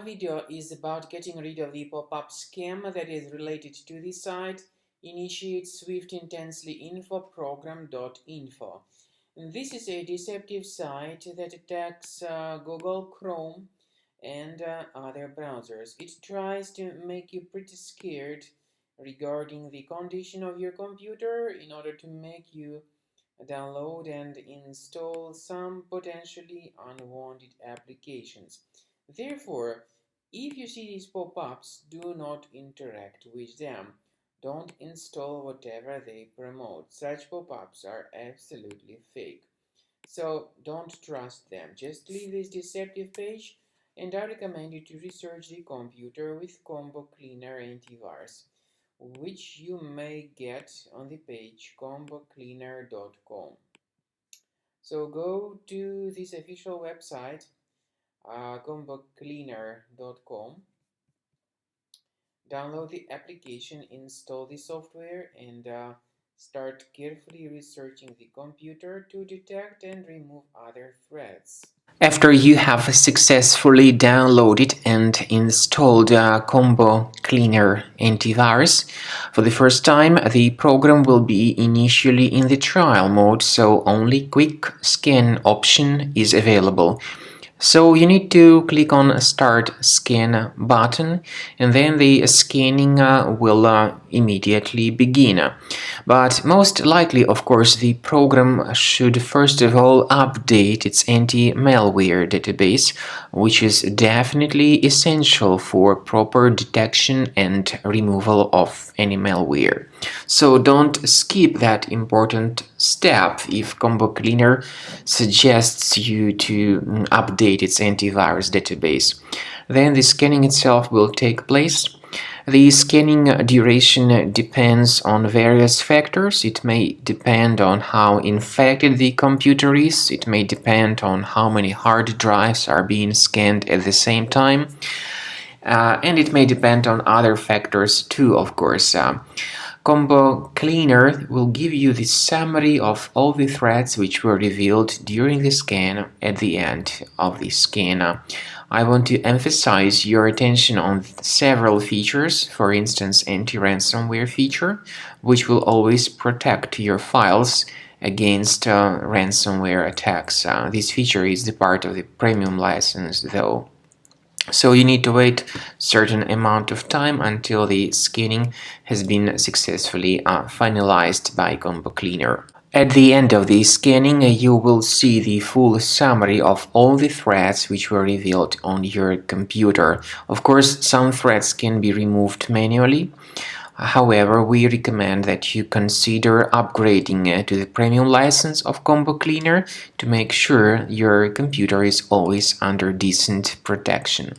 video is about getting rid of the pop-up scam that is related to the site Initiateswiftintenselyinfo-program.info. This is a deceptive site that attacks Google Chrome and other browsers. It tries to make you pretty scared regarding the condition of your computer in order to make you download and install some potentially unwanted applications. Therefore, if you see these pop-ups, do not interact with them. Don't install whatever they promote. Such pop-ups are absolutely fake. So don't trust them. Just leave this deceptive page, and I recommend you to research the computer with Combo Cleaner Antivirus, which you may get on the page combocleaner.com. So go to this official website, combocleaner.com, download the application, install the software, and start carefully researching the computer to detect and remove other threats. After you have successfully downloaded and installed Combo Cleaner Antivirus, for the first time the program will be initially in the trial mode, so only Quick Scan option is available. So you need to click on Start Scan button, and then the scanning will immediately begin. But most likely, of course, the program should first of all update its anti-malware database, which is definitely essential for proper detection and removal of any malware. So don't skip that important step if Combo Cleaner suggests you to update its antivirus database. Then the scanning itself will take place. The scanning duration depends on various factors. It may depend on how infected the computer is. It may depend on how many hard drives are being scanned at the same time. And it may depend on other factors too, of course. Combo Cleaner will give you the summary of all the threats which were revealed during the scan at the end of the scan. I want to emphasize your attention on several features, for instance, anti-ransomware feature, which will always protect your files against ransomware attacks. This feature is the part of the premium license, though. So you need to wait a certain amount of time until the scanning has been successfully finalized by Combo Cleaner. At the end of the scanning, you will see the full summary of all the threats which were revealed on your computer. Of course, some threats can be removed manually. However, we recommend that you consider upgrading to the premium license of Combo Cleaner to make sure your computer is always under decent protection.